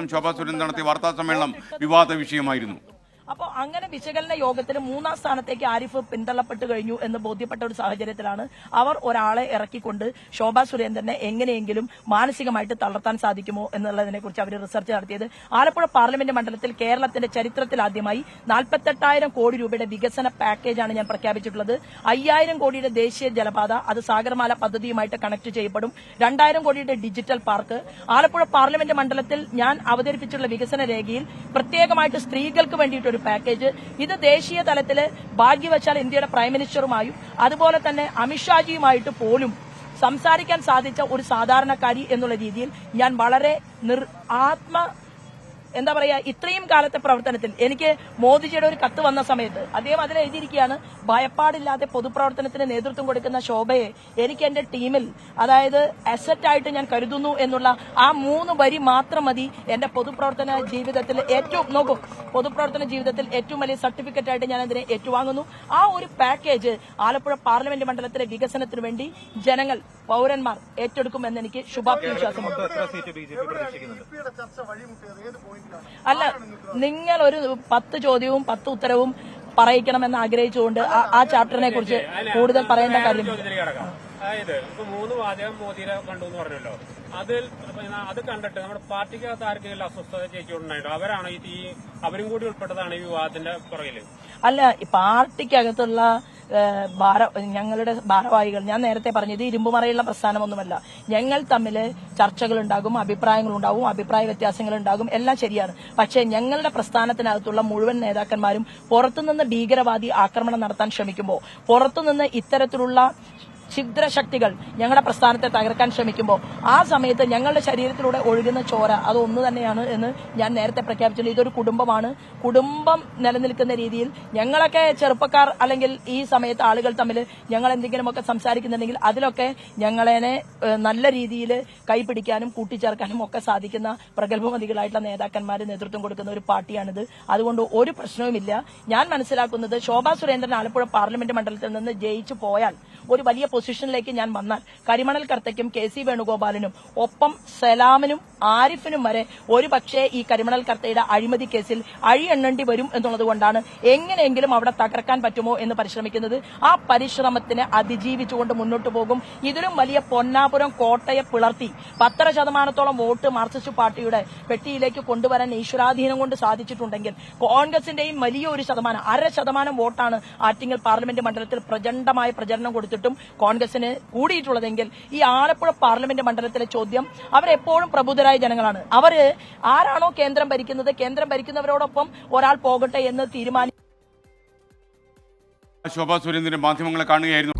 ശോഭാ സുരേന്ദ്രൻ നടത്തിയ വാർത്താ സമ്മേളനം വിവാദ വിഷയമായിരുന്നു. അപ്പോൾ അങ്ങനെ വിശകലന യോഗത്തിൽ 3-ാം സ്ഥാനത്തേക്ക് ആരിഫ് പിന്തള്ളപ്പെട്ടു കഴിഞ്ഞു എന്ന് ബോധ്യപ്പെട്ട ഒരു സാഹചര്യത്തിലാണ് അവർ ഒരാളെ ഇറക്കിക്കൊണ്ട് ശോഭാ സുരേന്ദ്രനെ എങ്ങനെയെങ്കിലും മാനസികമായിട്ട് തളർത്താൻ സാധിക്കുമോ എന്നുള്ളതിനെ കുറിച്ച് അവർ റിസർച്ച് നടത്തിയത്. ആലപ്പുഴ പാർലമെന്റ് മണ്ഡലത്തിൽ കേരളത്തിന്റെ ചരിത്രത്തിൽ ആദ്യമായി 48,000 കോടി രൂപയുടെ വികസന പാക്കേജാണ് ഞാൻ പ്രഖ്യാപിച്ചിട്ടുള്ളത്. 5,000 കോടിയുടെ ദേശീയ ജലപാത, അത് സാഗർമാല പദ്ധതിയുമായിട്ട് കണക്ട് ചെയ്യപ്പെടും. 2,000 കോടിയുടെ ഡിജിറ്റൽ പാർക്ക്. ആലപ്പുഴ പാർലമെന്റ് മണ്ഡലത്തിൽ ഞാൻ അവതരിപ്പിച്ചിട്ടുള്ള വികസന രേഖയിൽ പ്രത്യേകമായിട്ട് സ്ത്രീകൾക്ക് വേണ്ടിയിട്ട് പാക്കേജ്. ഇത് ദേശീയ തലത്തിൽ ഭാഗ്യവശാൽ ഇന്ത്യയുടെ പ്രൈം മിനിസ്റ്ററുമായും അതുപോലെ തന്നെ അമിത്ഷാജിയുമായിട്ട് പോലും സംസാരിക്കാൻ സാധിച്ച ഒരു സാധാരണക്കാരി എന്നുള്ള രീതിയിൽ ഞാൻ വളരെ എന്താ പറയാ, ഇത്രയും കാലത്തെ പ്രവർത്തനത്തിൽ എനിക്ക് മോദിജിയുടെ ഒരു കത്ത് വന്ന സമയത്ത് അദ്ദേഹം അതിൽ എഴുതിയിരിക്കുകയാണ്, ഭയപ്പാടില്ലാതെ പൊതുപ്രവർത്തനത്തിന് നേതൃത്വം കൊടുക്കുന്ന ശോഭയെ എനിക്ക് എന്റെ ടീമിൽ, അതായത് അസറ്റായിട്ട് ഞാൻ കരുതുന്നു എന്നുള്ള ആ 3 വരി മാത്രം മതി എന്റെ പൊതുപ്രവർത്തന ജീവിതത്തിൽ ഏറ്റവും വലിയ സർട്ടിഫിക്കറ്റ് ആയിട്ട് ഞാൻ അതിനെ ഏറ്റുവാങ്ങുന്നു. ആ ഒരു പാക്കേജ് ആലപ്പുഴ പാർലമെന്റ് മണ്ഡലത്തിലെ വികസനത്തിന് വേണ്ടി ജനങ്ങൾ, പൌരന്മാർ ഏറ്റെടുക്കുമെന്ന് എനിക്ക് ശുഭാപ്തി വിശ്വാസമുണ്ട്. അല്ല, നിങ്ങൾ ഒരു 10 ചോദ്യവും 10 ഉത്തരവും പറയിക്കണമെന്ന് ആഗ്രഹിച്ചുകൊണ്ട് ആ ചാപ്റ്ററിനെ കുറിച്ച് കൂടുതൽ പറയേണ്ട കാര്യം. അതായത് ഇപ്പൊ 3 വാചകം മോദിയെ കണ്ടു എന്ന് പറഞ്ഞല്ലോ, അത് കണ്ടിട്ട് നമ്മുടെ പാർട്ടിക്കകത്ത് ആർക്കെങ്കിലും അസ്വസ്ഥത ചേച്ചിയോടുണ്ടായിട്ടോ? അവരാണോ അവരും കൂടി ഉൾപ്പെട്ടതാണ് ഈ വിവാദത്തിന്റെ പുറകില്? അല്ല, പാർട്ടിക്കകത്തുള്ള ഞങ്ങളുടെ ഭാരവാഹികൾ, ഞാൻ നേരത്തെ പറഞ്ഞത് ഇരുമ്പുമറയുള്ള പ്രസ്ഥാനമൊന്നുമല്ല. ഞങ്ങൾ തമ്മിൽ ചർച്ചകളുണ്ടാകും, അഭിപ്രായങ്ങളുണ്ടാകും, അഭിപ്രായ വ്യത്യാസങ്ങളുണ്ടാകും, എല്ലാം ശരിയാണ്. പക്ഷേ ഞങ്ങളുടെ പ്രസ്ഥാനത്തിനകത്തുള്ള മുഴുവൻ നേതാക്കന്മാരും പുറത്തുനിന്ന് ഭീകരവാദി ആക്രമണം നടത്താൻ ശ്രമിക്കുമ്പോൾ, പുറത്തുനിന്ന് ഇത്തരത്തിലുള്ള ഛിദ്രശക്തികൾ ഞങ്ങളുടെ പ്രസ്ഥാനത്തെ തകർക്കാൻ ശ്രമിക്കുമ്പോൾ, ആ സമയത്ത് ഞങ്ങളുടെ ശരീരത്തിലൂടെ ഒഴുകുന്ന ചോര അത് ഒന്ന് തന്നെയാണ് എന്ന് ഞാൻ നേരത്തെ പ്രഖ്യാപിച്ചിട്ടുണ്ട്. ഇതൊരു കുടുംബമാണ്. കുടുംബം നിലനിൽക്കുന്ന രീതിയിൽ ഞങ്ങളൊക്കെ ചെറുപ്പക്കാർ അല്ലെങ്കിൽ ഈ സമയത്ത് ആളുകൾ തമ്മിൽ ഞങ്ങൾ എന്തെങ്കിലുമൊക്കെ സംസാരിക്കുന്നുണ്ടെങ്കിൽ അതിലൊക്കെ ഞങ്ങളെ നല്ല രീതിയിൽ കൈപിടിക്കാനും കൂട്ടിച്ചേർക്കാനും ഒക്കെ സാധിക്കുന്ന പ്രഗത്ഭമതികളായിട്ടുള്ള നേതാക്കന്മാർ നേതൃത്വം കൊടുക്കുന്ന ഒരു പാർട്ടിയാണിത്. അതുകൊണ്ട് ഒരു പ്രശ്നവുമില്ല. ഞാൻ മനസ്സിലാക്കുന്നത് ശോഭാ സുരേന്ദ്രൻ ആലപ്പുഴ പാർലമെന്റ് മണ്ഡലത്തിൽ നിന്ന് ജയിച്ചു പോയാൽ, ഒരു വലിയ പൊസിഷനിലേക്ക് ഞാൻ വന്നാൽ, കരിമണൽ കർത്തയ്ക്കും KC വേണുഗോപാലിനും ഒപ്പം സലാമിനും ആരിഫിനും വരെ ഒരു പക്ഷേ ഈ കരിമണൽ കർത്തയുടെ അഴിമതി കേസിൽ എണ്ണേണ്ടി വരും എന്നുള്ളതുകൊണ്ടാണ് എങ്ങനെയെങ്കിലും അവിടെ തകർക്കാൻ പറ്റുമോ എന്ന് പരിശ്രമിക്കുന്നത്. ആ പരിശ്രമത്തിനെ അതിജീവിച്ചുകൊണ്ട് മുന്നോട്ട് പോകും. ഇതിലും വലിയ പൊന്നാപുരം കോട്ടയെ പിളർത്തി 10% വോട്ട് മാർക്സിസ്റ്റ് പാർട്ടിയുടെ പെട്ടിയിലേക്ക് കൊണ്ടുവരാൻ ഈശ്വരാധീനം കൊണ്ട് സാധിച്ചിട്ടുണ്ടെങ്കിൽ, കോൺഗ്രസിന്റെയും വലിയ ഒരു ശതമാനം, 0.5% വോട്ടാണ് ആറ്റിങ്ങൽ പാർലമെന്റ് മണ്ഡലത്തിൽ പ്രചണ്ഡമായ പ്രചരണം കൊടുത്തിട്ടും കോൺഗ്രസിന് കൂടിയിട്ടുള്ളതെങ്കിൽ, ഈ ആലപ്പുഴ പാർലമെന്റ് മണ്ഡലത്തിലെ ചോദ്യം, അവരെപ്പോഴും പ്രബുദ്ധരായ ജനങ്ങളാണ്. അവര് ആരാണോ കേന്ദ്രം ഭരിക്കുന്നത്, കേന്ദ്രം ഭരിക്കുന്നവരോടൊപ്പം ഒരാൾ പോകട്ടെ എന്ന് തീരുമാനിക്കും. ശോഭാ സുരേന്ദ്രൻ മാധ്യമങ്ങളെ കാണുകയായിരുന്നു.